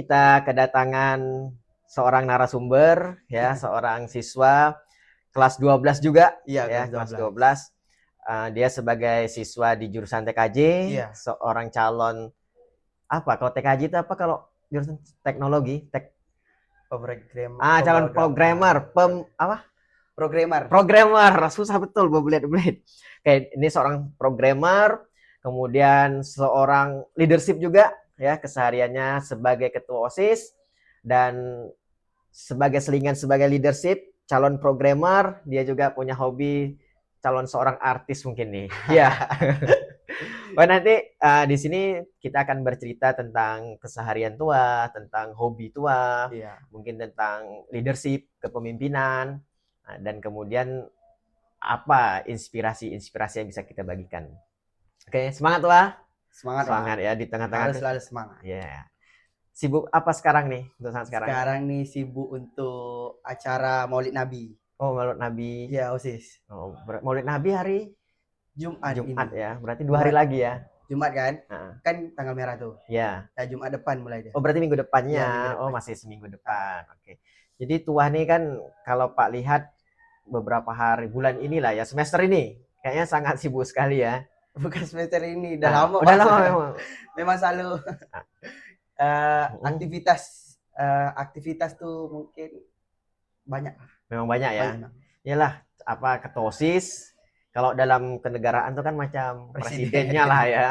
kita kedatangan seorang narasumber ya, seorang siswa kelas 12 juga Iya, ya, kelas 12. Dia sebagai siswa di jurusan TKJ, seorang calon apa? Kalau TKJ itu apa kalau jurusan teknologi? Calon programmer, Programmer, susah betul bebelit. Kayak ini seorang programmer, kemudian seorang leadership juga ya, kesehariannya sebagai ketua OSIS dan sebagai selingan sebagai leadership, calon programmer, dia juga punya hobi calon seorang artis mungkin nih. Ya. Oh, nanti di sini kita akan bercerita tentang keseharian Tua, tentang hobi Tua, mungkin tentang leadership, kepemimpinan, dan kemudian apa inspirasi-inspirasi yang bisa kita bagikan. Oke, semangat Tua. Semangat ya di tengah-tengah. Harus selalu semangat. Ya. Sibuk apa sekarang nih untuk saat sekarang? Sekarang nih sibuk untuk acara Maulid Nabi. Oh, Maulid Nabi. Ya, OSIS. Oh, Maulid Nabi hari Jumat ini. Ya. Berarti 2 hari lagi ya. Jumat kan? Kan tanggal merah tuh. Ya. Ya, Jumat depan mulai dia. Oh, berarti minggu depannya. Ya, minggu depan. Oh, masih seminggu depan. Oke. Jadi Tua nih kan kalau Pak lihat beberapa hari bulan inilah ya, semester ini kayaknya sangat sibuk sekali ya. Bukan semester ini, udah lama. Udah lama memang. Memang selalu aktivitas tuh mungkin banyak. Memang banyak ya. Iyalah apa ketua OSIS, kalau dalam kenegaraan tuh kan macam presidennya lah ya.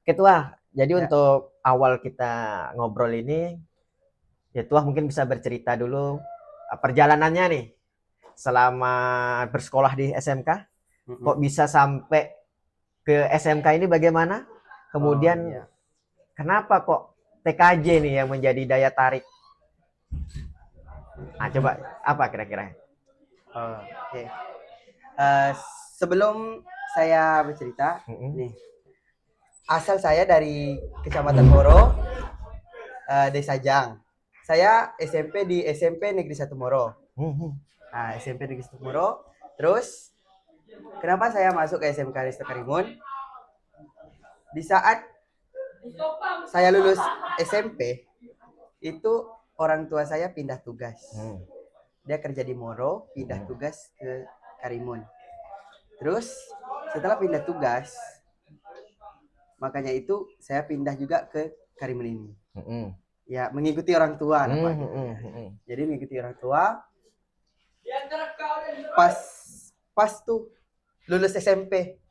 Oke Tua, jadi untuk awal kita ngobrol ini, ya Tua mungkin bisa bercerita dulu perjalanannya nih selama bersekolah di SMK. Kok bisa sampai ke SMK ini bagaimana? Kemudian kenapa kok TKJ nih yang menjadi daya tarik? Coba apa kira-kira? Oke. Sebelum saya bercerita, nih asal saya dari Kecamatan Moro, Desa Jang. Saya SMP di SMP Negeri 1 Moro. SMP Negeri 1 Moro. Terus kenapa saya masuk ke SMK Risto Karimun? Di saat saya lulus SMP, itu orang tua saya pindah tugas. Dia kerja di Moro, pindah tugas ke Karimun. Terus setelah pindah tugas, makanya itu saya pindah juga ke Karimun ini. Ya, mengikuti orang tua lah Pak. Jadi mengikuti orang tua. Pas tuh lulus SMP.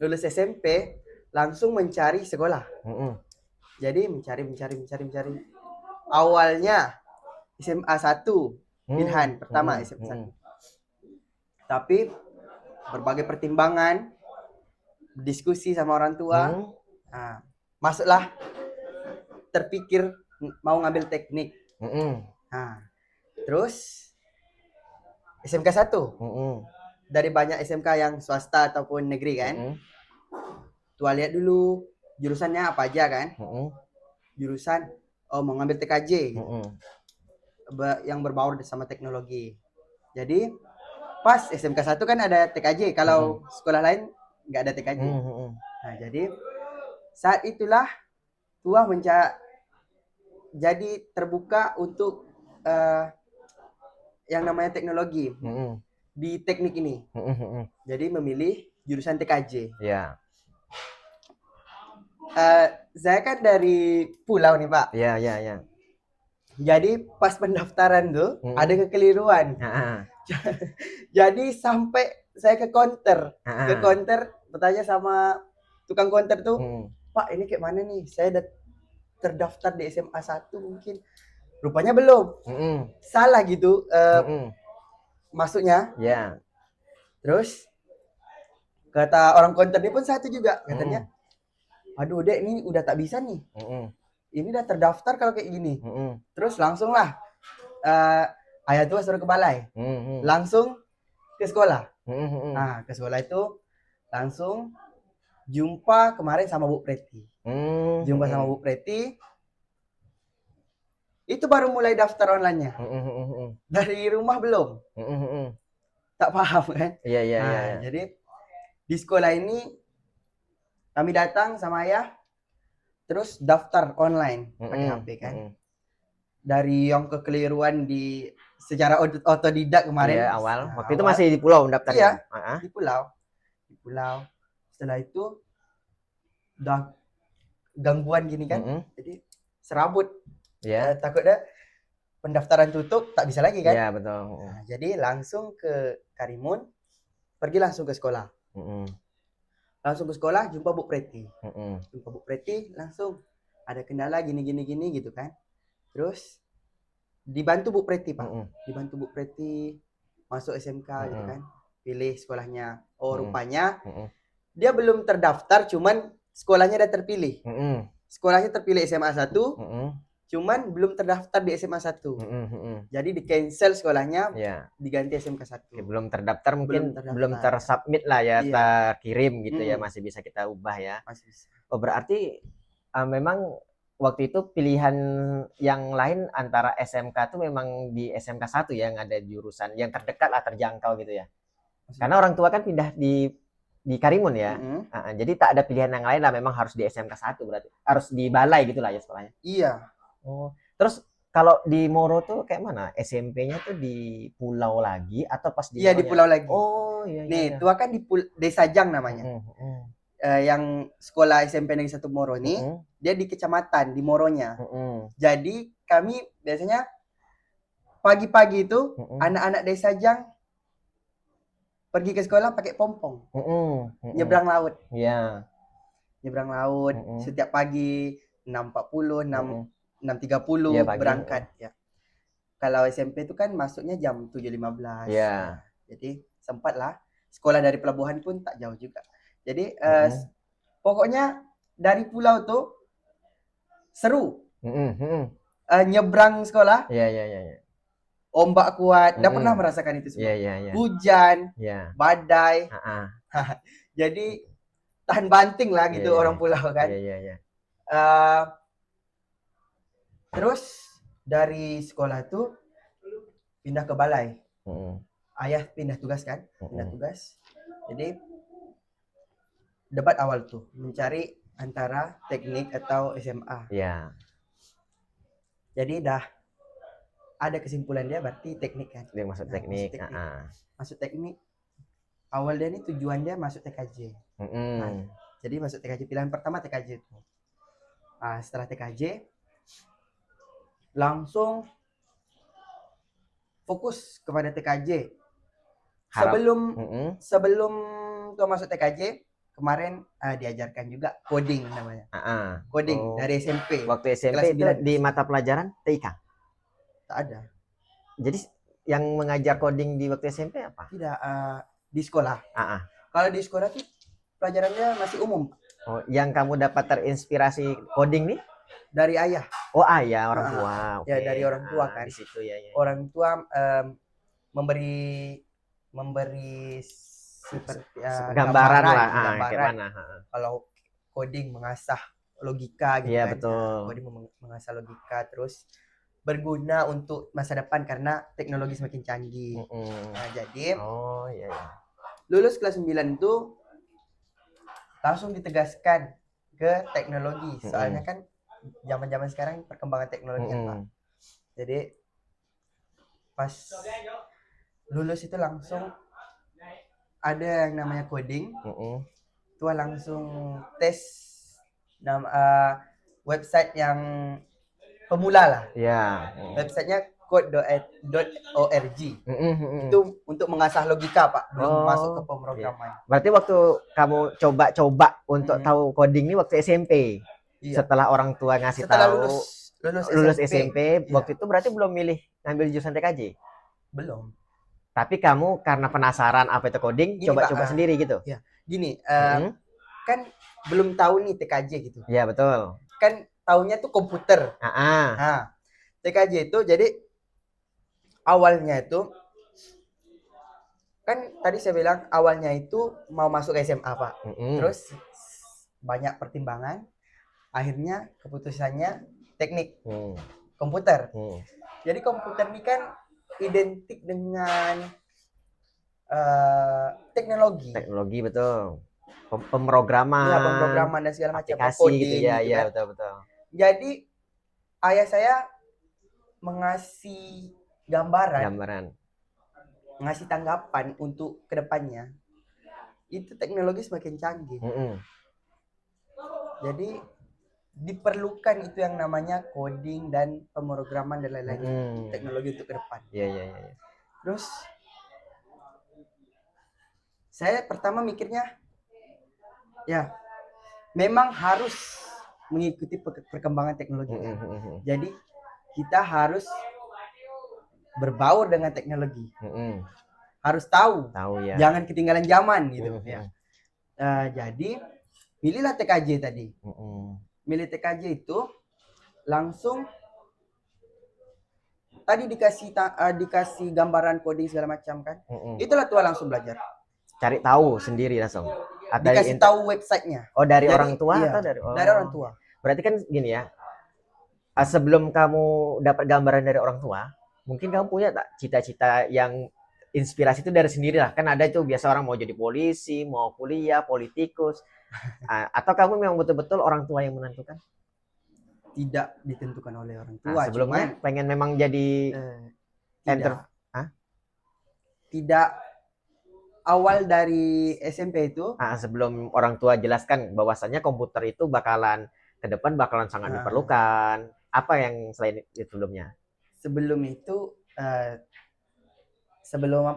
Lulus SMP langsung mencari sekolah. Jadi mencari. Awalnya SMA 1, pilihan pertama SMA 1. Tapi berbagai pertimbangan, diskusi sama orang tua, masuklah terpikir mau ngambil teknik. Terus SMK 1. Dari banyak SMK yang swasta ataupun negeri kan. Tua lihat dulu jurusannya apa aja kan. Jurusan mau ngambil TKJ. Yang berbaur sama teknologi. Jadi pas SMK 1 kan ada TKJ. Kalau sekolah lain nggak ada TKJ. Nah, jadi saat itulah Tua jadi terbuka untuk yang namanya teknologi di teknik ini. Jadi memilih jurusan TKJ. Saya kan dari pulau nih Pak. Iya. Jadi pas pendaftaran tuh ada kekeliruan. Jadi sampai saya ke counter, bertanya sama tukang counter tuh, Pak ini kayak mana nih? Saya udah terdaftar di SMA 1 mungkin. Rupanya belum. Salah gitu masuknya. Terus kata orang counter ini pun satu juga katanya. Aduh Dek, ini udah tak bisa nih. Ini udah terdaftar kalau kayak gini. Terus langsung lah ayah tua suruh ke balai. Langsung ke sekolah. Nah, ke sekolah itu langsung jumpa kemarin sama Bu Preti. Jumpa sama Bu Preti. Itu baru mulai daftar online-nya. Dari rumah belum. Tak paham kan? Jadi di sekolah ini kami datang sama ayah. terus daftar online pakai HP kan. Dari yang kekeliruan di secara otodidak kemarin. Iya, awal. Waktu itu masih di pulau daftarnya. Iya, di pulau. Di pulau. Setelah itu udah gangguan gini kan. Jadi serabut. Takutnya pendaftaran tutup tak bisa lagi kan. Iya, betul. Nah, jadi langsung ke Karimun, pergi langsung ke sekolah. Langsung ke sekolah jumpa Bu Preti. Jumpa Bu Preti langsung ada kendala gini gitu kan. Terus dibantu Bu Preti, Pak. Dibantu Bu Preti masuk SMK gitu kan. Pilih sekolahnya. Oh, rupanya dia belum terdaftar, cuman sekolahnya udah terpilih. Sekolahnya terpilih SMA 1, cuman belum terdaftar di SMA 1. Jadi di-cancel sekolahnya, diganti SMK 1. Belum terdaftar, mungkin belum tersubmit lah ya, terkirim gitu ya, masih bisa kita ubah ya. Masih bisa. Oh, berarti memang waktu itu pilihan yang lain antara SMK tuh memang di SMK 1 yang ada jurusan yang terdekat lah, terjangkau gitu ya. Karena orang tua kan pindah di Karimun ya. Jadi tak ada pilihan yang lain lah, memang harus di SMK 1 berarti. Harus di balai gitu lah ya sekolahnya. Iya. Oh, terus kalau di Moro tuh kayak mana? SMP-nya tuh di pulau lagi atau pas di Iya, di pulau lagi. Oh, iya. Nih, tua kan di Desa Jang namanya. Yang sekolah SMP Negeri 1 Moro ini, dia di kecamatan di Moronya. Jadi kami biasanya pagi-pagi itu anak-anak Desa Jang pergi ke sekolah pakai pompong, nyebrang laut. Iya. Nyebrang laut setiap pagi 6.40, 6.30 berangkat ya. Kalau SMP itu kan masuknya jam 7.15. Iya. Jadi sempat lah. Sekolah dari pelabuhan pun tak jauh juga. Jadi pokoknya dari pulau tuh seru. Nyebrang sekolah. Iya. Ombak kuat. Udah pernah merasakan itu semua. Iya. Hujan, badai. Jadi tahan banting lah gitu orang pulau kan. Iya. Terus dari sekolah itu pindah ke balai. Ayah pindah tugas kan. Pindah tugas. Jadi debat awal tuh mencari antara teknik atau SMA. Iya. Jadi dah ada kesimpulan dia berarti teknik kan. Dia masuk teknik. Masuk teknik. Awal dia nih tujuan dia masuk TKJ. Jadi masuk TKJ, pilihan pertama TKJ itu. Setelah TKJ langsung fokus kepada TKJ. Sebelum tuh masuk TKJ kemarin diajarkan juga coding namanya. Coding dari SMP. Waktu SMP itu di mata pelajaran TIK? Tak ada. Jadi yang mengajar coding di waktu SMP apa? Tidak, di sekolah. Kalau di sekolah tuh pelajarannya masih umum. Oh, yang kamu dapat terinspirasi coding nih? Dari ayah. Oh, ayah, orang tua. Ya, dari orang tua kan. Di situ ya. Orang tua memberi seperti gambaran lah, gimana. Kalau coding mengasah logika gitu kan. Iya, betul. Coding mengasah logika, terus berguna untuk masa depan karena teknologi semakin canggih. Nah, jadi lulus kelas 9 itu langsung ditegaskan ke teknologi. Soalnya kan zaman-zaman sekarang perkembangan teknologi kan, Pak. Jadi pas lulus itu langsung ada yang namanya coding. Itu langsung tes website yang pemula lah. Iya. Websitenya code.org. Itu untuk mengasah logika, Pak. Belum masuk ke pemrograman. Berarti waktu kamu coba-coba untuk tahu coding ini waktu SMP. Setelah orang tua ngasih tahu. Lulus SMP. Waktu itu berarti belum milih ngambil jurusan TKJ? Belum. Tapi kamu karena penasaran apa itu coding, coba-coba sendiri gitu? Iya. Gini, kan belum tahu nih TKJ gitu. Iya, betul. Kan taunya tuh komputer. TKJ itu jadi awalnya itu kan tadi saya bilang awalnya itu mau masuk SMA, Pak. Terus banyak pertimbangan, akhirnya keputusannya teknik komputer. Jadi komputer ini kan identik dengan teknologi. Teknologi, betul. pemrograman, ya pemrograman dan segala macam, aplikasi coding gitu ya, gitu ya kan. betul. Jadi ayah saya mengasih Gambaran. ngasih tanggapan untuk kedepannya itu teknologi semakin canggih. Jadi diperlukan itu yang namanya coding dan pemrograman dan lain-lain teknologi untuk ke depan. Iya. Terus saya pertama mikirnya ya memang harus mengikuti perkembangan teknologi. Jadi kita harus berbaur dengan teknologi. Harus tahu ya. Jangan ketinggalan zaman gitu ya. Jadi pilihlah TKJ tadi. Milih TKJ itu langsung tadi dikasih gambaran coding segala macam kan. Itulah tua langsung belajar. Cari tahu sendiri langsung. Dikasih tahu websitenya. Oh, dari orang tua iya, atau dari dari orang tua. Berarti kan gini ya. Sebelum kamu dapat gambaran dari orang tua, mungkin kamu punya tak cita-cita yang inspirasi itu dari sendiri lah. Kan ada itu biasa orang mau jadi polisi, mau kuliah, politikus. Atau kamu memang betul-betul orang tua yang menentukan? Tidak ditentukan oleh orang tua. Sebelumnya pengen memang jadi tidak. Awal dari SMP itu sebelum orang tua jelaskan bahwasannya komputer itu bakalan ke depan bakalan sangat diperlukan. Apa yang selain itu sebelumnya? Sebelum itu sebelum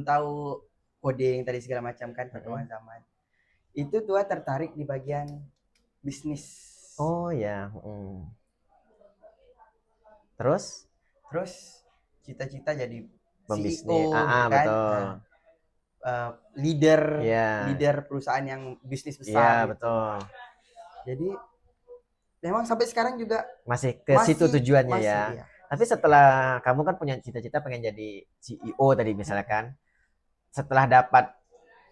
tahu coding tadi segala macam kan perkembangan zaman. Itu tua tertarik di bagian bisnis. Oh ya. Terus cita-cita jadi pembisnis. CEO kan? Betul. Leader perusahaan yang bisnis besar. Iya, betul. Jadi memang sampai sekarang juga masih ke situ tujuannya ya. Iya. Tapi setelah kamu kan punya cita-cita pengen jadi CEO tadi misalkan, setelah dapat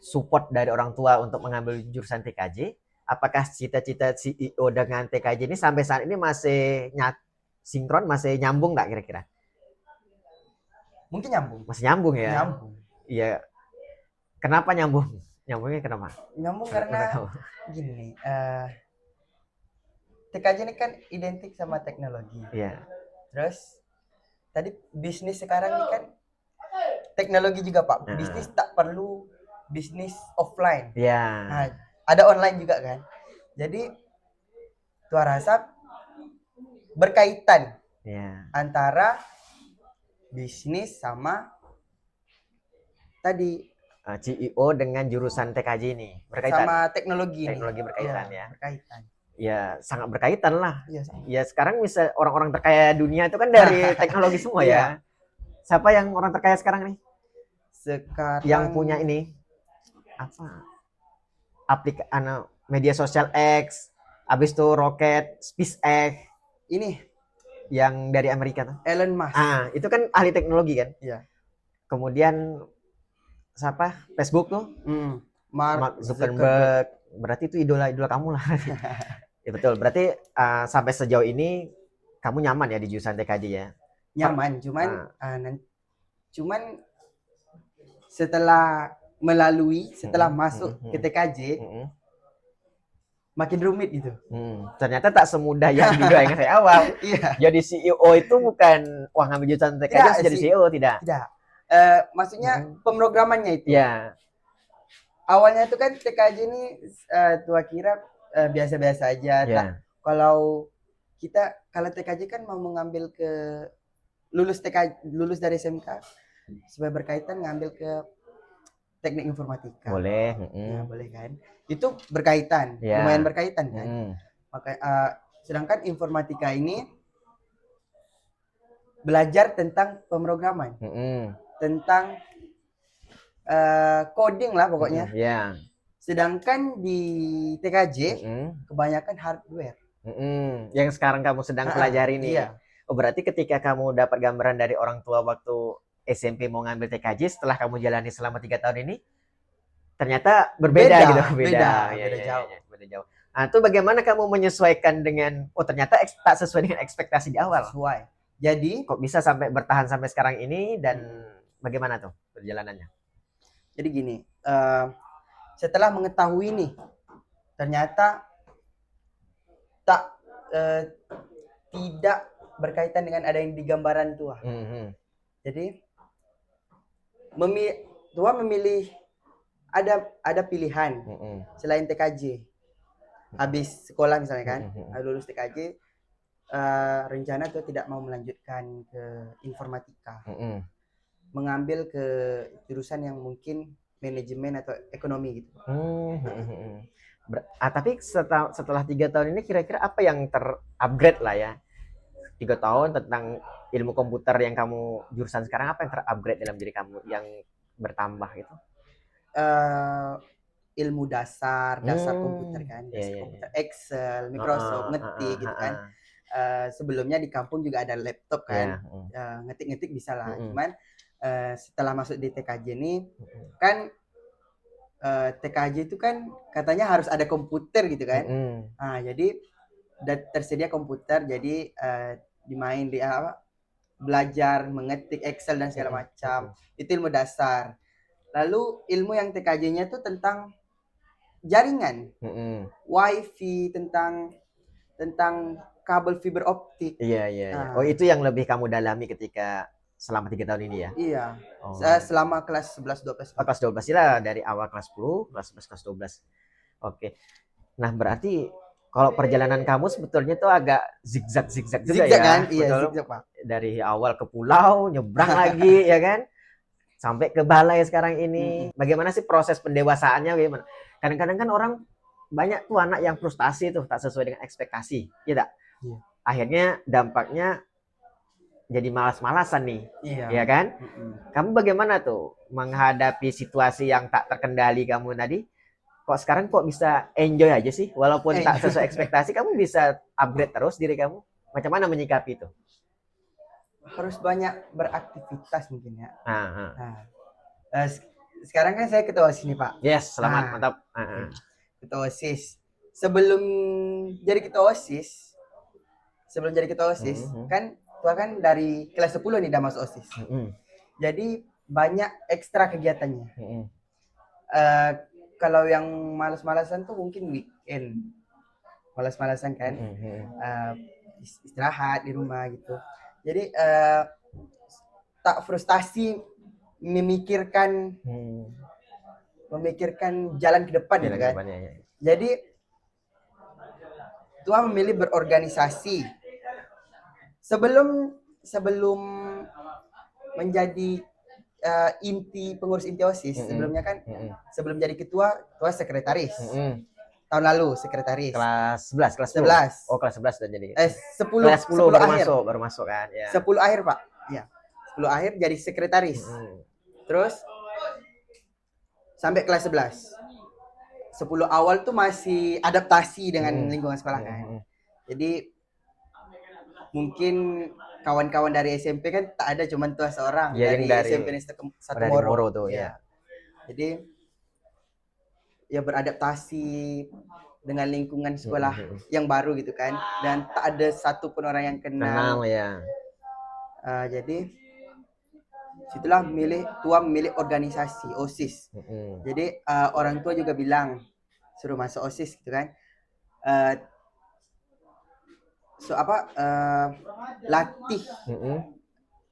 support dari orang tua untuk mengambil jurusan TKJ, apakah cita-cita CEO dengan TKJ ini sampai saat ini masih sinkron, masih nyambung nggak kira-kira? Mungkin nyambung. Masih nyambung ya? Nyambung. Iya. Kenapa nyambung? Nyambungnya kenapa? Nyambung karena gini, TKJ ini kan identik sama teknologi. Iya. Terus tadi bisnis sekarang ini kan teknologi juga Pak. Bisnis tak perlu bisnis offline. Iya. Nah, ada online juga kan. Jadi tua rasa berkaitan antara bisnis sama tadi CEO dengan jurusan TKJ ini berkaitan sama teknologi berkaitan ya. Berkaitan. Ya sangat berkaitan lah. Iya, ya sekarang bisa orang-orang terkaya dunia itu kan dari teknologi semua ya. Siapa yang orang terkaya sekarang nih? Sekarang yang punya ini apa? Media sosial X, habis itu roket SpaceX. Ini yang dari Amerika tuh. Elon Musk. Itu kan ahli teknologi kan? Iya. Kemudian siapa? Facebook tuh? Mark Zuckerberg. Berarti itu idola kamu lah. Ya betul. Berarti sampai sejauh ini kamu nyaman ya di jurusan TKJ ya? Nyaman, cuman setelah masuk ke TKJ makin rumit gitu. Ternyata tak semudah yang dibayangkan saya awal. Jadi CEO itu bukan ngambil jurusan TKJ jadi CEO, tidak. Maksudnya pemrogramannya itu. Iya. Awalnya itu kan TKJ ini tua kira biasa-biasa aja. Kalau TKJ kan mau mengambil ke lulus dari SMK supaya berkaitan ngambil ke teknik informatika. Boleh. Ya, boleh kan? Itu berkaitan, lumayan berkaitan kan. Sedangkan informatika ini belajar tentang pemrograman, tentang coding lah pokoknya. Sedangkan di TKJ kebanyakan hardware. Yang sekarang kamu sedang pelajari nih. Oh, berarti ketika kamu dapat gambaran dari orang tua waktu SMP mau ngambil TKJ, setelah kamu jalani selama 3 tahun ini, ternyata berbeda gitu. Beda jauh. Nah, itu bagaimana kamu menyesuaikan dengan, ternyata tak sesuai dengan ekspektasi di awal? Sesuai. Jadi, kok bisa sampai bertahan sampai sekarang ini dan bagaimana tuh perjalanannya? Jadi gini, setelah mengetahui nih, ternyata tidak berkaitan dengan ada yang di gambaran tua. Jadi tua memilih, ada pilihan selain TKJ. Habis sekolah misalnya kan, lulus TKJ, rencana tua tidak mau melanjutkan ke informatika, mengambil ke jurusan yang mungkin manajemen atau ekonomi gitu. Tapi setelah 3 tahun ini kira-kira apa yang terupgrade lah ya? 3 tahun tentang ilmu komputer yang kamu jurusan sekarang, apa yang terupgrade dalam diri kamu yang bertambah itu? Ilmu dasar komputer kan, komputer Excel, Microsoft, ngetik gitu kan. Sebelumnya di kampung juga ada laptop kan, ngetik-ngetik bisa lah. Cuman setelah masuk di TKJ ini kan, TKJ itu kan katanya harus ada komputer gitu kan. Jadi tersedia komputer, jadi dimain di belajar mengetik Excel dan segala macam. Itu ilmu dasar. Lalu ilmu yang TKJ-nya itu tentang jaringan, wifi, tentang kabel fiber optik. Iya. Oh, itu yang lebih kamu dalami ketika selama 3 tahun ini ya? Iya. Saya selama kelas 11 12. Kelas 12 lah, dari awal kelas 10, kelas 11, kelas 12. Oke. Nah, berarti kalau perjalanan kamu sebetulnya tuh agak zigzag juga ya. Kan? Iya, zigzag, Pak. Dari awal ke pulau, nyebrang lagi ya kan? Sampai ke balai sekarang ini. Bagaimana sih proses pendewasaannya, bagaimana? Kadang-kadang kan orang banyak tuh anak yang frustasi tuh, tak sesuai dengan ekspektasi, ya tak? Akhirnya dampaknya jadi malas-malasan nih, ya kan? Kamu bagaimana tuh menghadapi situasi yang tak terkendali kamu tadi? Kok sekarang kok bisa enjoy aja sih, walaupun tak sesuai ekspektasi, kamu bisa upgrade terus diri kamu? Macam mana menyikapi itu? Harus banyak beraktivitas mungkin ya. Sekarang kan saya ketua OSIS nih, Pak. Yes, selamat, mantap. Ketua OSIS. Sebelum jadi ketua OSIS, kan tua kan dari kelas 10 nih udah masuk OSIS. Jadi banyak ekstra kegiatannya. Kalau yang malas-malasan tuh mungkin weekend. Malas-malasan kan. Istirahat di rumah gitu. Jadi tak frustasi memikirkan jalan ke depan gitu kan. Jadi tua memilih berorganisasi. Sebelum menjadi inti pengurus inti OSIS, sebelumnya kan sebelum jadi ketua, tua sekretaris. Tahun lalu sekretaris. Kelas 11, kelas 11. Oh, kelas 11 sudah jadi. 10 kelas 10 baru akhir. masuk kan, ya. 10 akhir, Pak. Ya. 10 akhir jadi sekretaris. Terus sampai kelas 11. 10 awal tuh masih adaptasi dengan lingkungan sekolah kan. Jadi mungkin kawan-kawan dari SMP kan tak ada, cuman tua seorang dari SMP Satu Moro tuh, ya. Jadi ya beradaptasi dengan lingkungan sekolah yang baru gitu kan, dan tak ada satupun orang yang kenal ya. Jadi situlah tua memilih organisasi OSIS. Jadi orang tua juga bilang suruh masuk OSIS gitu kan. Latih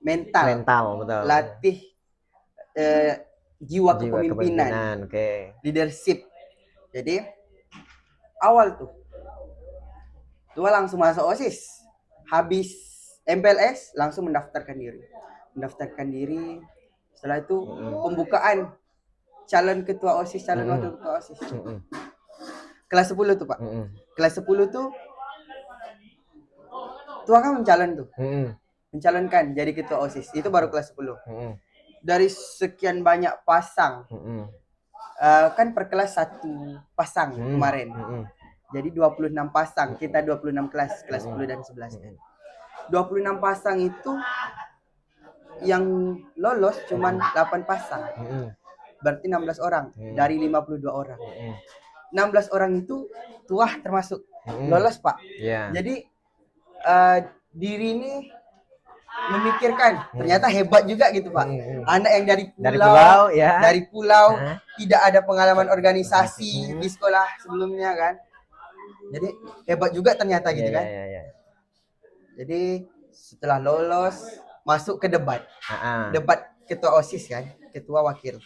mental, betul. Latih jiwa kepemimpinan, leadership. Jadi awal tuh tua langsung masuk OSIS, habis MPLS langsung mendaftarkan diri. Setelah itu pembukaan calon ketua OSIS, calon wakil ketua OSIS. Kelas 10 tuh, Pak. Kelas 10 tuh tua kan mencalonkan jadi ketua OSIS. Itu baru kelas 10. Dari sekian banyak pasang, kan per kelas 1 pasang kemarin. Jadi 26 pasang, kita 26 kelas 10 dan 11. 26 pasang itu yang lolos cuman 8 pasang. Berarti 16 orang dari 52 orang. 16 orang itu tua termasuk lolos, Pak. Jadi diri ini memikirkan. Ternyata hebat juga gitu Pak. Anak yang dari pulau tidak ada pengalaman organisasi di sekolah sebelumnya kan. Jadi hebat juga ternyata gitu kan. Jadi setelah lolos masuk ke debat. Debat ketua OSIS kan, ketua wakil.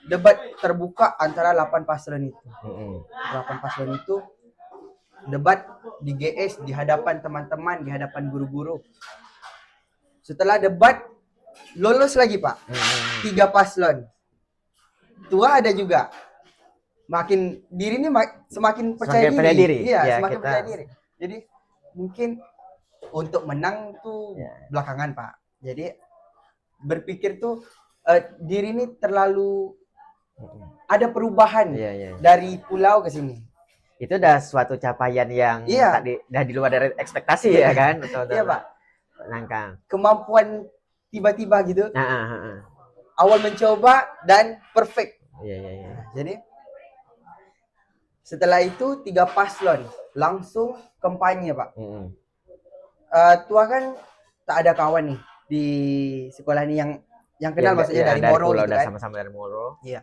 Debat terbuka antara 8 paslon itu. 8 paslon itu debat di GS, di hadapan teman-teman, di hadapan guru-guru. Setelah debat lolos lagi Pak. 3 paslon. Tua ada juga. Makin diri ini semakin percaya diri. Iya, semakin percaya diri. Jadi mungkin untuk menang tuh belakangan Pak. Jadi berpikir tuh diri ini terlalu ada perubahan dari pulau ke sini. Itu udah suatu capaian yang udah di luar dari ekspektasi ya kan? Iya Pak. Nangkang. Kemampuan tiba-tiba gitu. Awal mencoba dan perfect. Jadi setelah itu 3 paslon langsung kampanye Pak. Tua kan tak ada kawan nih di sekolah ini yang kenal maksudnya dari Moro gitu kan. Sama-sama dari Moro. Iya.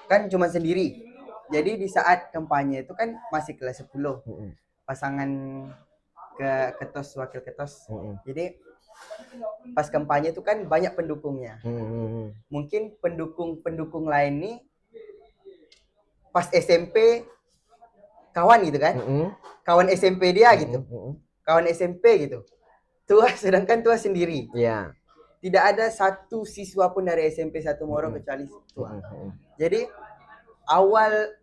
Kan cuma sendiri. Jadi di saat kampanye itu kan masih kelas 10. Pasangan ke ketos, wakil ketos. Jadi pas kampanye itu kan banyak pendukungnya. Mungkin pendukung lain nih pas SMP kawan gitu kan. Kawan SMP dia gitu. Kawan SMP gitu. Sedangkan Tua sendiri. Iya. Tidak ada satu siswa pun dari SMP 1 Moro kecuali Tua. Jadi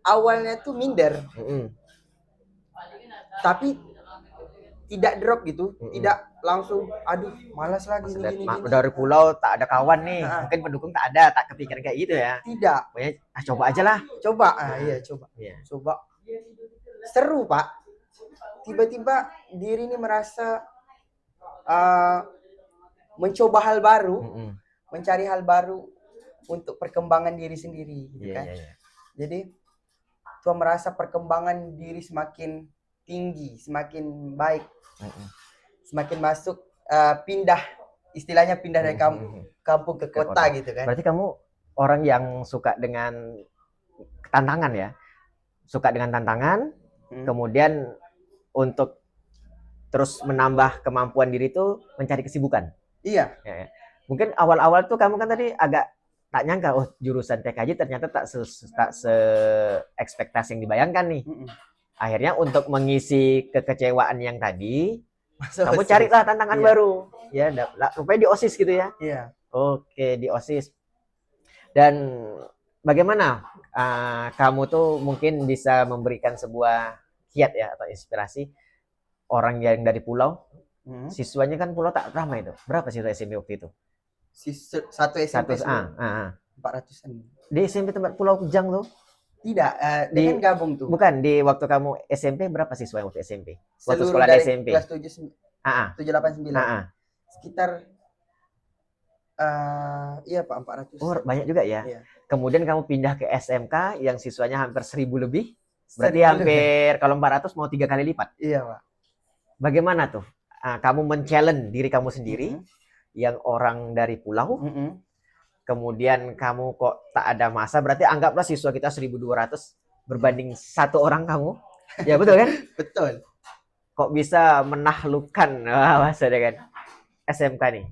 awalnya tuh minder. Tapi tidak drop gitu, tidak langsung aduh malas lagi gini. Dari pulau tak ada kawan nih. Mungkin pendukung tak ada, tak kepikiran kayak gitu ya. Tidak. Pokoknya coba aja lah. Coba. Coba. Seru, Pak. Tiba-tiba diri ini merasa mencoba hal baru, mencari hal baru untuk perkembangan diri sendiri gitu kan. Jadi Tua merasa perkembangan diri semakin tinggi, semakin baik. Semakin masuk istilahnya pindah dari kampung ke kota gitu kan. Berarti kamu orang yang suka dengan tantangan ya. Suka dengan tantangan, kemudian untuk terus menambah kemampuan diri itu mencari kesibukan. Iya. Mungkin awal-awal tuh kamu kan tadi agak tak nyangka, jurusan TKJ ternyata tak se ekspektasi yang dibayangkan nih. Akhirnya untuk mengisi kekecewaan yang tadi, kamu carilah tantangan baru. Ya, rupanya di OSIS gitu ya. Iya. Oke, di OSIS. Dan bagaimana kamu tuh mungkin bisa memberikan sebuah kiat ya atau inspirasi orang yang dari pulau? Siswanya kan pulau tak ramai itu. Berapa siswa SMP waktu itu? Satu SMP 400-an. Di SMP tempat Pulau Kujang tuh? Tidak, dia kan gabung tuh. Bukan, di waktu kamu SMP berapa siswa waktu SMP? Waktu seluruh sekolah dari SMP. Kelas 789. Sekitar iya Pak, 400. Oh, banyak juga ya. Iya. Kemudian kamu pindah ke SMK yang siswanya hampir 1000 lebih. Berarti hampir kalau 400 mau 3 kali lipat. Iya, Pak. Bagaimana tuh? Kamu men-challenge diri kamu sendiri yang orang dari pulau. Kemudian kamu kok tak ada masa, berarti anggaplah siswa kita 1200 berbanding 1 orang kamu. Ya betul kan? Betul. Kok bisa menaklukkan maksudnya kan SMK nih?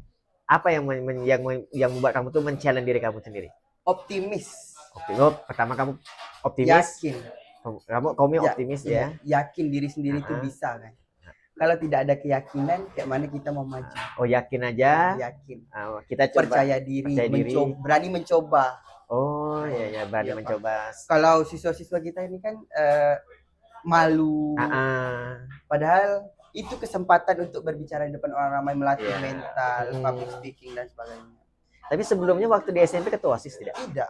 Apa yang membuat kamu tuh men-challenge diri kamu sendiri? Optimis. Pertama kamu optimis. Yakin. Kamu optimis ya. Yakin diri sendiri itu bisa kan. Kalau tidak ada keyakinan, kayak mana kita mau maju? Oh, yakin aja. Yakin. Kita coba. Percaya diri. Berani mencoba. Oh, iya berani mencoba. Kalau siswa-siswa kita ini kan malu. Padahal itu kesempatan untuk berbicara di depan orang ramai, melatih mental, public speaking dan sebagainya. Tapi sebelumnya waktu di SMP ketua OSIS tidak? Tidak.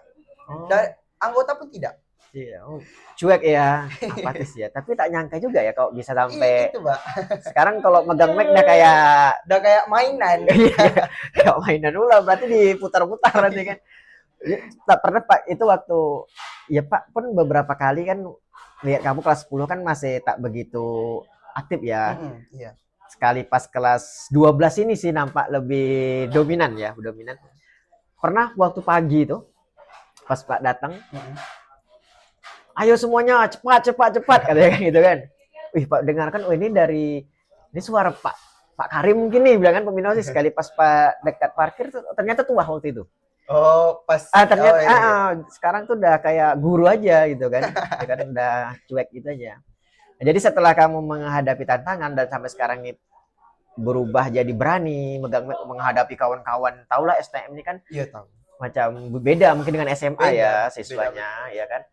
Dan anggota pun tidak. Iya, cuek ya, apatis ya. Tapi tak nyangka juga ya kalau bisa sampai itu, Pak. Sekarang kalau megang mic udah kayak mainan. Kayak mainan ulah, berarti diputar-putar nanti kan. Tak pernah Pak, itu waktu ya Pak pun beberapa kali kan lihat kamu kelas 10 kan masih tak begitu aktif ya. Iya. sekali pas kelas 12 ini sih nampak lebih dominan ya, dominan. Pernah waktu pagi itu pas Pak datang, ayo semuanya cepat katanya gitu kan. Wih Pak dengarkan, oh ini suara Pak Karim mungkin nih, bilang kan pembina OSIS. Sekali pas Pak dekat parkir tuh ternyata tua waktu itu. Oh, pas. Ternyata iya. sekarang tuh udah kayak guru aja gitu kan. Ya kan udah cuek gitu aja. Jadi setelah kamu menghadapi tantangan dan sampai sekarang ini berubah jadi berani menghadapi kawan-kawan, tahulah STM ini kan Iya tahu. Macam beda mungkin dengan SMA ya siswanya, ya kan.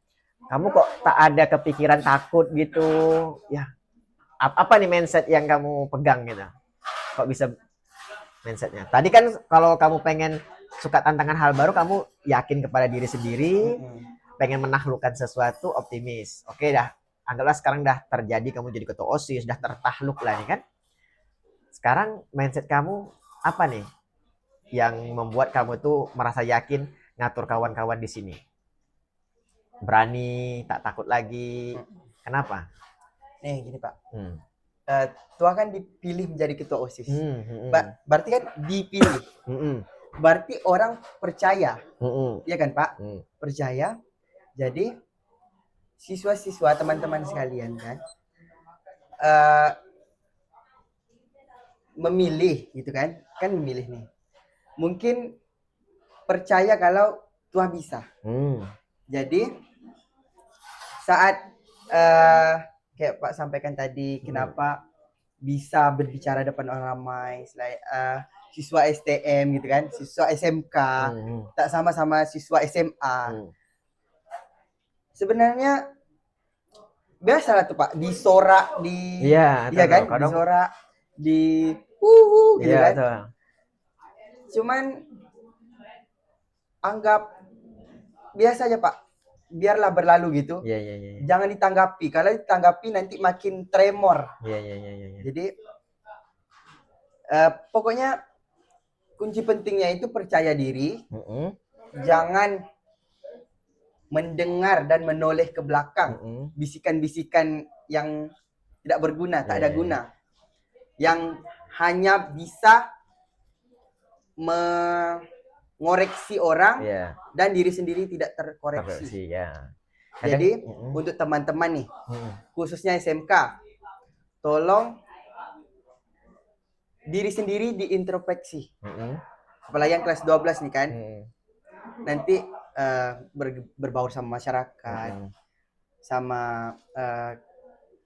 Kamu kok tak ada kepikiran takut gitu? Ya, apa nih mindset yang kamu pegang gitu? Kok bisa mindsetnya? Tadi kan kalau kamu pengen suka tantangan hal baru, kamu yakin kepada diri sendiri, pengen menaklukkan sesuatu, optimis. Oke dah, anggaplah sekarang dah terjadi, kamu jadi ketua OSIS, dah tertakluk lah nih kan. Sekarang mindset kamu apa nih yang membuat kamu tuh merasa yakin ngatur kawan-kawan di sini? Berani, tak takut lagi. Kenapa? Nih gini Pak. Tua kan dipilih menjadi ketua OSIS. Berarti kan dipilih. Berarti orang percaya. Iya kan Pak? Percaya. Jadi siswa-siswa teman-teman sekalian kan memilih gitu kan memilih nih, mungkin percaya kalau Tuhan bisa. Jadi saat kayak Pak sampaikan tadi, kenapa bisa berbicara depan orang ramai, selain siswa STM gitu kan, siswa SMK tak sama siswa SMA. Sebenarnya biasalah tuh Pak, disorak iya kan, disorak gitu kan. Cuman anggap biasa aja Pak, biarlah berlalu gitu. Jangan ditanggapi, kalau ditanggapi nanti makin tremor. Jadi pokoknya kunci pentingnya itu percaya diri. Jangan mendengar dan menoleh ke belakang bisikan-bisikan yang tidak berguna, tak ada guna, yang hanya bisa mengoreksi orang dan diri sendiri tidak terkoreksi. Jadi untuk teman-teman nih, khususnya SMK, tolong diri sendiri diintrospeksi. Apalagi yang kelas 12 nih kan, nanti berbaur sama masyarakat, sama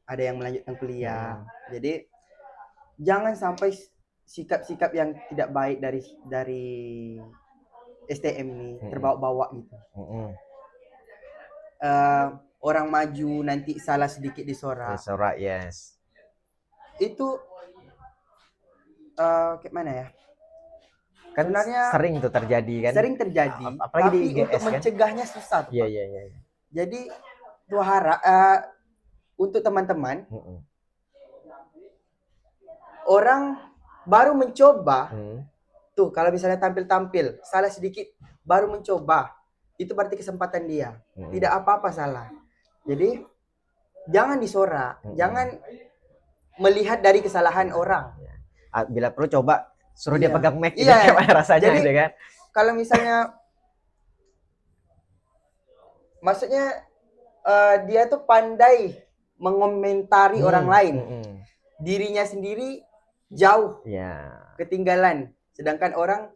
ada yang melanjutkan kuliah. Jadi jangan sampai sikap-sikap yang tidak baik dari STM ini terbawa-bawa gitu. Orang maju nanti salah sedikit disorak. Itu kayak mana ya? Kan sebenarnya sering tuh terjadi kan? Sering terjadi. Apalagi tapi di IGS, untuk mencegahnya kan? Susah. Jadi Tua harap untuk teman-teman, orang baru mencoba, tuh kalau misalnya tampil salah sedikit, baru mencoba, itu berarti kesempatan dia. Tidak apa-apa salah. Jadi jangan disorak, jangan melihat dari kesalahan orang. Bila perlu coba suruh dia pegang mic, gimana rasanya. Jadi, kan? Kalau misalnya maksudnya dia tuh pandai mengomentari orang lain, dirinya sendiri jauh ketinggalan, sedangkan orang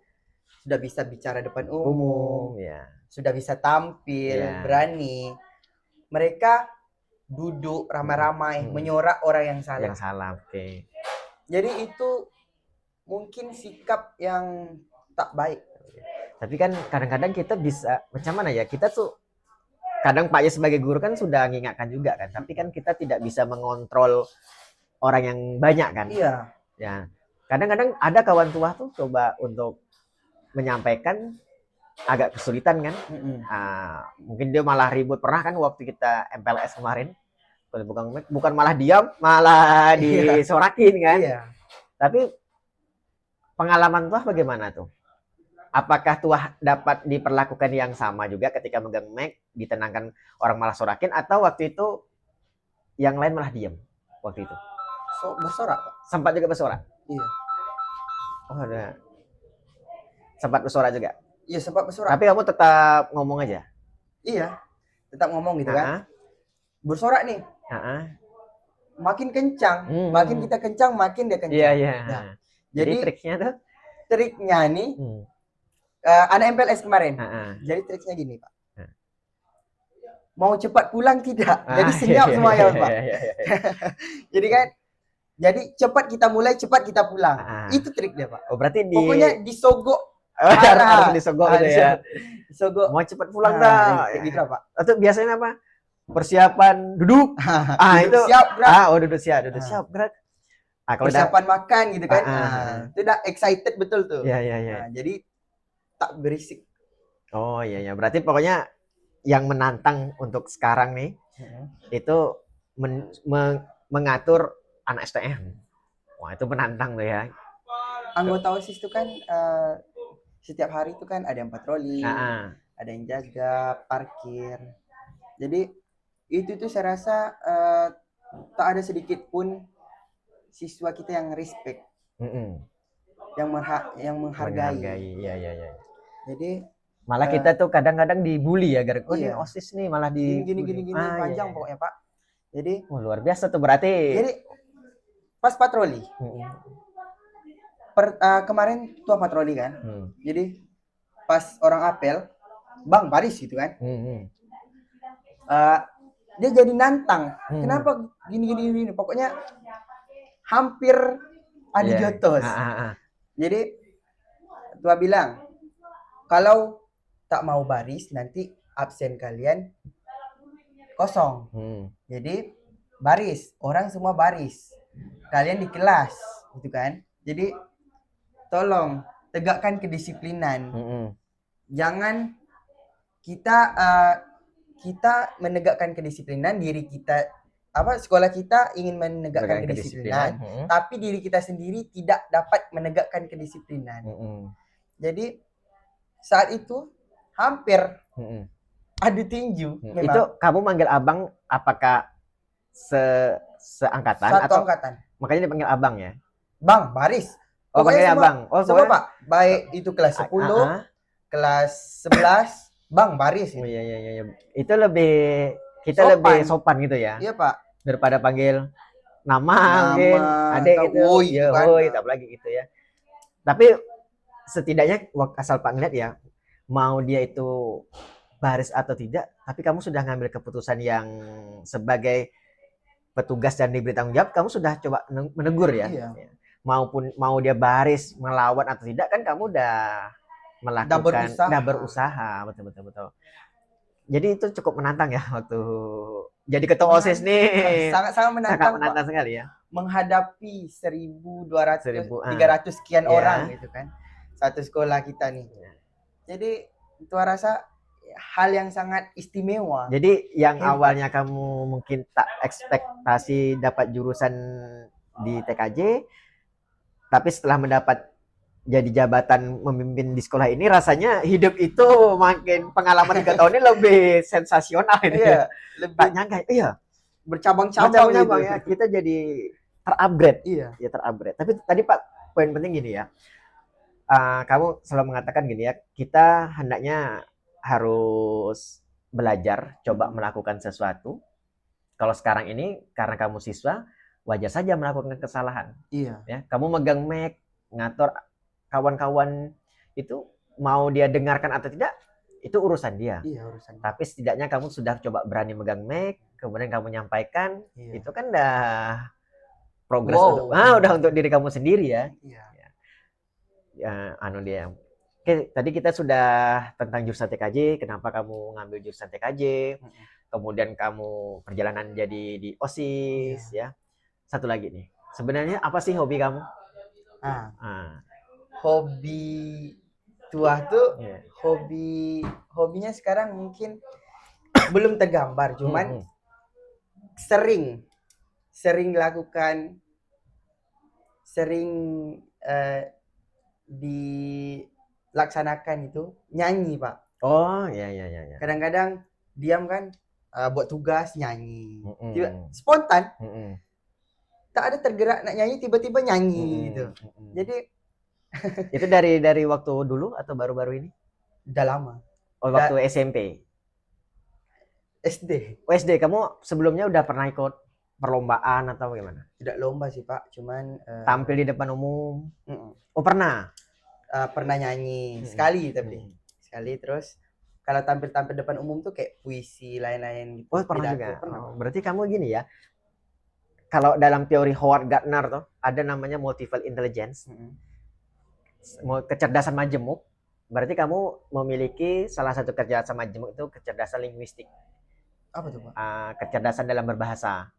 sudah bisa bicara depan umum, sudah bisa tampil berani, mereka duduk ramai-ramai menyorak orang yang salah. Jadi itu mungkin sikap yang tak baik. Tapi kan kadang-kadang kita bisa macam mana ya, kita tuh kadang Pak ya sebagai guru kan sudah mengingatkan juga kan, tapi kan kita tidak bisa mengontrol orang yang banyak kan. Ya, kadang-kadang ada kawan tua tuh coba untuk menyampaikan agak kesulitan kan. Mungkin dia malah ribut. Pernah kan waktu kita MPLS kemarin, bukan malah diam, malah disorakin kan. Tapi pengalaman Tuah bagaimana tuh? Apakah Tuah dapat diperlakukan yang sama juga ketika megang mic, ditenangkan orang malah sorakin, atau waktu itu yang lain malah diam waktu itu? bersorak, Pak. Sempat juga bersorak? Iya. Oh, ada. Sempat bersorak juga? Iya, sempat bersorak. Tapi kamu tetap ngomong aja? Iya, tetap ngomong gitu kan. Bersorak nih. Makin kencang, makin kita kencang, makin dia kencang. Iya, iya. Nah, jadi triknya tuh? Triknya nih, anak MPLS kemarin. Jadi triknya gini, Pak. Mau cepat pulang tidak? Jadi senyap semua ya, Pak. Jadi kan, jadi cepat kita mulai, cepat kita pulang. Itu trik dia, Pak. Oh, berarti pokoknya disogok. Harus disogok gitu ya. Disogok. Mau cepat pulang dah. Gitu, Pak. Atau biasanya apa? Persiapan duduk. Duduk itu siap, gerak. duduk siap, gerak. Kalau persiapan makan gitu kan. Itu udah excited betul tuh. Iya. Jadi tak berisik. Oh iya. Berarti pokoknya yang menantang untuk sekarang nih itu mengatur anak STM. Wah, itu menantang tuh ya. Anggota OSIS itu kan setiap hari itu kan ada yang patroli, ada yang jaga, parkir. Jadi itu tuh saya rasa tak ada sedikit pun siswa kita yang respect, yang menghargai. Iya. Jadi malah kita tuh kadang-kadang dibully ya, gara-gara ini OSIS nih malah di gini panjang pokoknya, Pak. Jadi luar biasa tuh berarti. Jadi pas patroli, kemarin tuh patroli kan. Jadi pas orang apel, Bang baris gitu kan. Dia jadi nantang. Kenapa gini. Pokoknya hampir adu jotos. Jadi tua bilang, kalau tak mau baris nanti absen kalian kosong. Jadi baris, orang semua baris. Kalian di kelas, gitu kan. Jadi tolong tegakkan kedisiplinan. Jangan kita menegakkan kedisiplinan, diri kita sekolah kita ingin menegakkan kedisiplinan, tapi diri kita sendiri tidak dapat menegakkan kedisiplinan. Jadi saat itu hampir adu tinju. Itu kamu manggil abang apakah seangkatan atau angkatan? Makanya dipanggil abang ya? Bang, baris. Oh, panggil abang. Oh, semua Pak. Baik itu kelas 10, kelas 11, Bang, baris. Oh iya. Itu kita lebih sopan gitu ya? Iya, Pak. Daripada panggil nama mungkin, adek gitu. Ya, woi, apalagi gitu ya. Tapi setidaknya asal Pak ngeliat ya, mau dia itu baris atau tidak, tapi kamu sudah ngambil keputusan yang sebagai petugas dan diberi tanggung jawab, kamu sudah coba menegur ya. Iya. Maupun mau dia baris, melawan atau tidak, kan kamu udah melakukan, udah berusaha. Betul. Jadi itu cukup menantang ya waktu jadi ketua OSIS nih. Sangat menantang sekali ya. Menghadapi 300 sekian orang gitu kan. Satu sekolah kita nih. Jadi itu rasa hal yang sangat istimewa. Jadi yang awalnya kamu mungkin tak ekspektasi dapat jurusan di TKJ, tapi setelah mendapat jadi jabatan memimpin di sekolah ini, rasanya hidup itu makin pengalaman 3 tahun ini lebih sensasional ini. Iya, lebih tak nyangka. Iya. Bercabang-cabang gitu. Ya. Kita jadi terupgrade. Iya. Ya terupgrade. Tapi tadi Pak, poin penting gini ya. Kamu selalu mengatakan gini ya, kita hendaknya harus belajar, coba melakukan sesuatu. Kalau sekarang ini karena kamu siswa, wajar saja melakukan kesalahan. Iya. Ya, kamu megang mic, ngatur kawan-kawan itu mau dia dengarkan atau tidak, itu urusan dia. Iya, urusan. Tapi setidaknya kamu sudah coba berani megang mic, kemudian kamu nyampaikan, itu kan udah progres udah untuk diri kamu sendiri ya. Iya. Ya, dia. Oke, tadi kita sudah tentang jurusan TKJ, kenapa kamu ngambil jurusan TKJ, kemudian kamu perjalanan jadi di OSIS ya. Satu lagi nih, sebenarnya apa sih hobi kamu? Hobi tua tuh, hobinya sekarang mungkin belum tergambar, cuman sering lakukan, dilaksanakan itu nyanyi, Pak. Oh iya. Kadang-kadang diam kan, buat tugas nyanyi, spontan. tak ada tergerak nak nyanyi tiba-tiba nyanyi gitu. Jadi itu dari waktu dulu atau baru-baru ini? Udah lama. Oh, waktu SMP. SD. Oh, SD. Kamu sebelumnya udah pernah ikut perlombaan atau gimana? Tidak lomba sih Pak, cuman tampil di depan umum. Oh, pernah. Pernah nyanyi sekali tapi sekali. Terus kalau tampil depan umum tuh kayak puisi lain-lain gitu. Oh, pernah juga. Pernah. Oh, berarti kamu gini ya. Kalau dalam teori Howard Gardner tuh ada namanya multiple intelligence. Kecerdasan majemuk. Berarti kamu memiliki salah satu kecerdasan majemuk itu kecerdasan linguistik. Apa tuh Pak? Kecerdasan dalam berbahasa.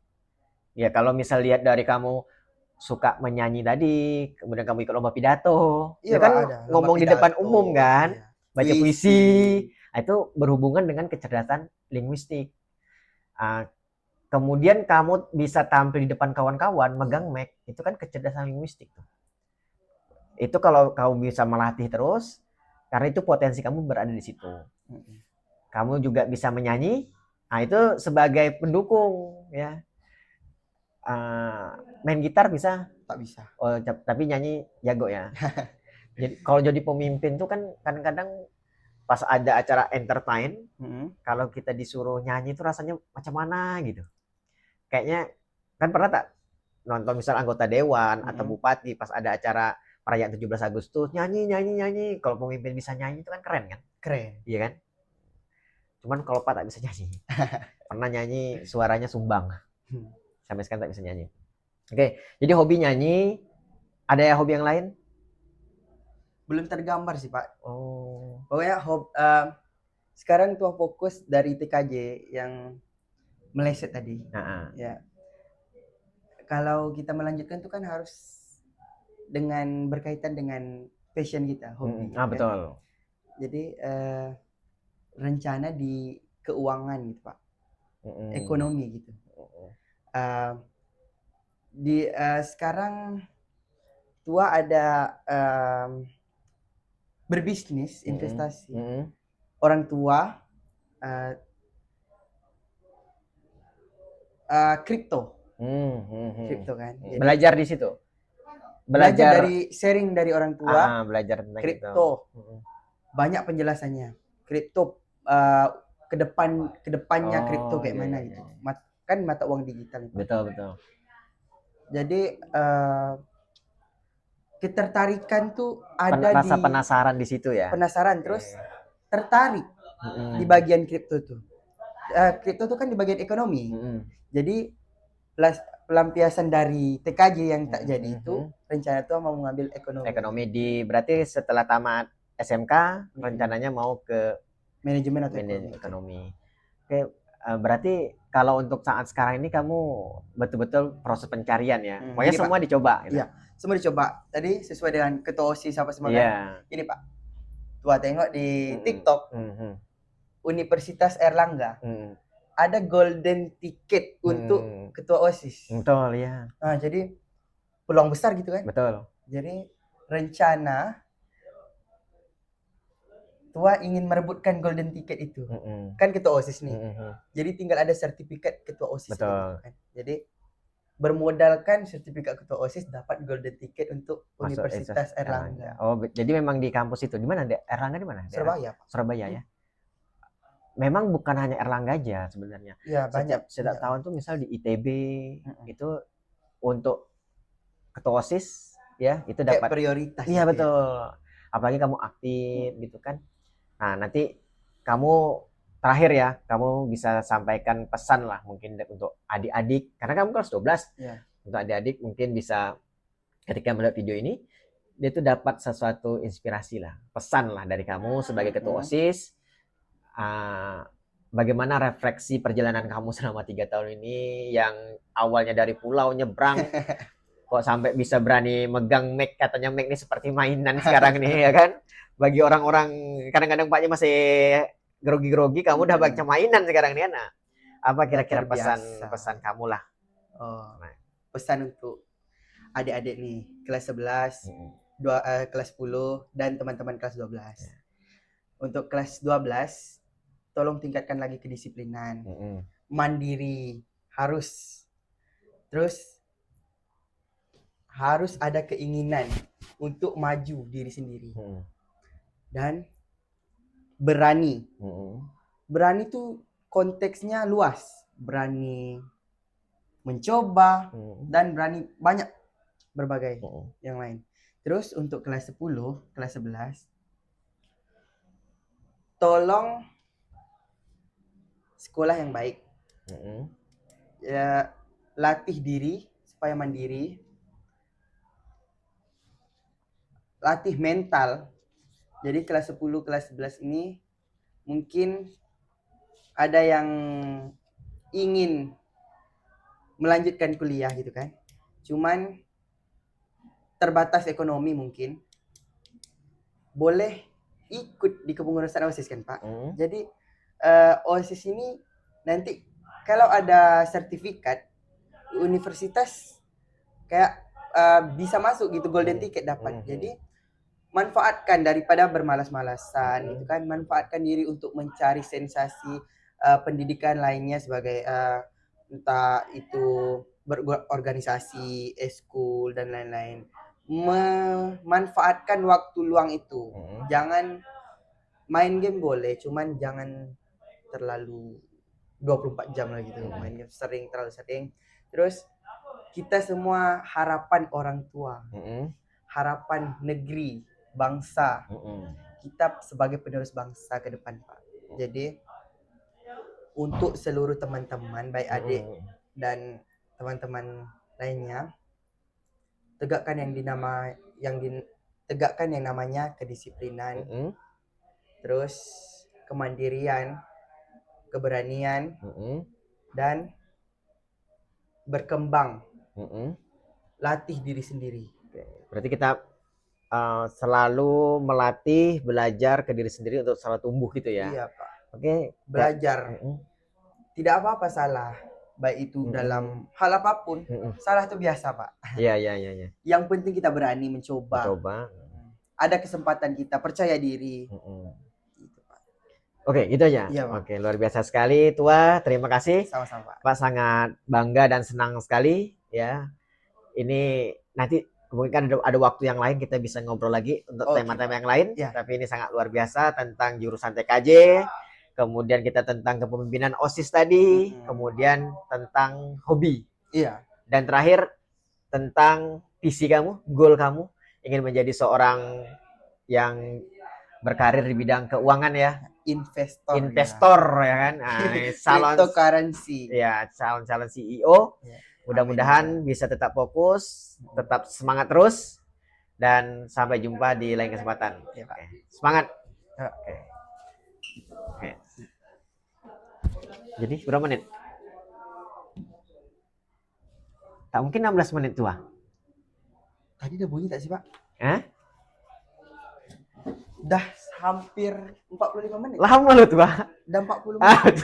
Ya kalau misal lihat dari kamu suka menyanyi tadi, kemudian kamu ikut lomba pidato, iya, ya kan ada. ngomong pidato, di depan umum kan, iya. Baca puisi. Itu berhubungan dengan kecerdasan linguistik. Kemudian kamu bisa tampil di depan kawan-kawan, megang mic, itu kan kecerdasan linguistik tuh. Itu kalau kamu bisa melatih terus, karena itu potensi kamu berada di situ. Kamu juga bisa menyanyi, nah itu sebagai pendukung ya. Main gitar bisa? Tak bisa. Oh, tapi nyanyi jago ya. Jadi kalau jadi pemimpin tuh kan kadang-kadang pas ada acara entertain, kalau kita disuruh nyanyi itu rasanya macam mana gitu. Kayaknya kan pernah tak nonton misal anggota dewan atau bupati pas ada acara perayaan 17 Agustus nyanyi. Kalau pemimpin bisa nyanyi itu kan keren kan? Keren. Iya kan? Cuman kalau Pak tak bisa nyanyi. Pernah nyanyi suaranya sumbang. Sampai sekarang tak bisa nyanyi. Oke, jadi hobi nyanyi. Ada ya hobi yang lain? Belum tergambar sih Pak. Oh. Pokoknya sekarang tuh fokus dari TKJ yang meleset tadi. Ya. Kalau kita melanjutkan tuh kan harus dengan berkaitan dengan passion kita, hobi. Betul. Jadi rencana di keuangan gitu Pak. Ekonomi gitu. Sekarang tua ada berbisnis, investasi. Orang tua kripto. Kripto kan. Jadi, belajar di situ. Belajar dari sharing dari orang tua. Belajar tentang kripto. Banyak penjelasannya. Kripto kedepannya kripto kayak mana gitu. Kan mata uang digital. Betul. Jadi ketertarikan tuh ada rasa penasaran di situ ya. Penasaran terus tertarik di bagian kripto tuh. Kripto tuh kan di bagian ekonomi. Jadi pelampiasan dari TKJ yang tak jadi itu rencana tuh mau mengambil ekonomi. Ekonomi berarti setelah tamat SMK rencananya mau ke manajemen atau ekonomi. Oke, berarti kalau untuk saat sekarang ini kamu betul-betul proses pencarian ya. Pokoknya semua Pak, dicoba gitu. Iya, semua dicoba. Tadi sesuai dengan ketua OSIS apa semuanya. Ini Pak. Tua tengok di TikTok. Universitas Erlangga. Ada golden ticket untuk ketua OSIS. Betul ya. Nah, jadi peluang besar gitu kan? Betul. Jadi rencana tua ingin merebutkan golden ticket itu. Kan ketua OSIS nih. Jadi tinggal ada sertifikat ketua OSIS. Betul. Kan? Jadi bermodalkan sertifikat ketua OSIS dapat golden ticket untuk masuk Universitas Erlangga. Oh, jadi memang di kampus itu. Di mana? Erlangga di mana? Surabaya, Pak. Surabaya ya. Memang bukan hanya Erlangga aja sebenarnya. Ya, banyak. Setiap tahun tuh misal di ITB itu untuk ketua OSIS ya, itu dapat prioritas. Iya, betul. Apalagi kamu aktif gitu kan. Nah, nanti kamu terakhir ya, kamu bisa sampaikan pesan lah mungkin untuk adik-adik, karena kamu kelas 12. Ya. Untuk adik-adik mungkin bisa ketika melihat video ini, dia tuh dapat sesuatu inspirasi lah, pesan lah dari kamu sebagai ketua OSIS. Bagaimana refleksi perjalanan kamu selama 3 tahun ini yang awalnya dari pulau nyebrang kok sampai bisa berani megang mic, katanya mic ini seperti mainan sekarang nih ya kan. Bagi orang-orang kadang-kadang Paknya masih grogi-grogi, kamu udah baca mainan sekarang nih anak. Apa kira-kira pesan kamu lah? Pesan untuk adik-adik nih kelas 11, kelas 10 dan teman-teman kelas 12. Untuk kelas 12 tolong tingkatkan lagi kedisiplinan. Mandiri harus. Terus harus ada keinginan untuk maju diri sendiri dan berani. Berani tuh konteksnya luas, berani mencoba dan berani banyak berbagai yang lain. Terus untuk kelas 10, kelas 11, tolong sekolah yang baik. Ya, latih diri supaya mandiri. Latih mental. Jadi kelas 10, kelas 11 ini mungkin ada yang ingin melanjutkan kuliah gitu kan. Cuman terbatas ekonomi mungkin. Boleh ikut di kepengurusan OSIS kan Pak. Jadi OSIS ini nanti kalau ada sertifikat universitas kayak bisa masuk gitu, golden ticket dapat. Jadi manfaatkan daripada bermalas-malasan gitu kan, manfaatkan diri untuk mencari sensasi pendidikan lainnya sebagai entah itu berorganisasi, eskul dan lain-lain. Memanfaatkan waktu luang itu. Jangan main game boleh, cuman jangan terlalu 24 jam lah gitu main game, terlalu sering. Terus kita semua harapan orang tua, harapan negeri, bangsa. Kita sebagai penerus bangsa ke depan Pak. Jadi untuk seluruh teman-teman baik adik dan teman-teman lainnya, tegakkan tegakkan yang namanya kedisiplinan, terus kemandirian, keberanian, dan berkembang. Latih diri sendiri. Berarti kita selalu melatih, belajar ke diri sendiri untuk selalu tumbuh gitu ya. Iya Pak. Oke. Belajar. Tidak apa-apa salah. Baik itu dalam hal apapun. Salah itu biasa Pak. Iya. Yang penting kita berani mencoba. Ada kesempatan kita, percaya diri. Gitu, Pak. Oke, gitu aja. Iya, Pak. Oke, luar biasa sekali Tua. Terima kasih. Sama-sama Pak. Pak sangat bangga dan senang sekali ya. Ini nanti mungkin ada waktu yang lain kita bisa ngobrol lagi untuk tema-tema yang lain. Ya. Tapi ini sangat luar biasa tentang jurusan TKJ. Kemudian kita tentang kepemimpinan OSIS tadi. Kemudian tentang hobi. Iya. Dan terakhir tentang visi kamu, goal kamu. Ingin menjadi seorang yang berkarir di bidang keuangan ya. Investor ya kan. Cryptocurrency. Ya, calon CEO. Ya. Mudah-mudahan bisa tetap fokus, tetap semangat terus, dan sampai jumpa di lain kesempatan. Ya, Pak. Semangat. Oke. Jadi berapa menit? Tak mungkin 16 menit Tua. Tadi udah bunyi tak sih Pak? Dah hampir 45 menit. Lama loh Tua. Udah 40 menit.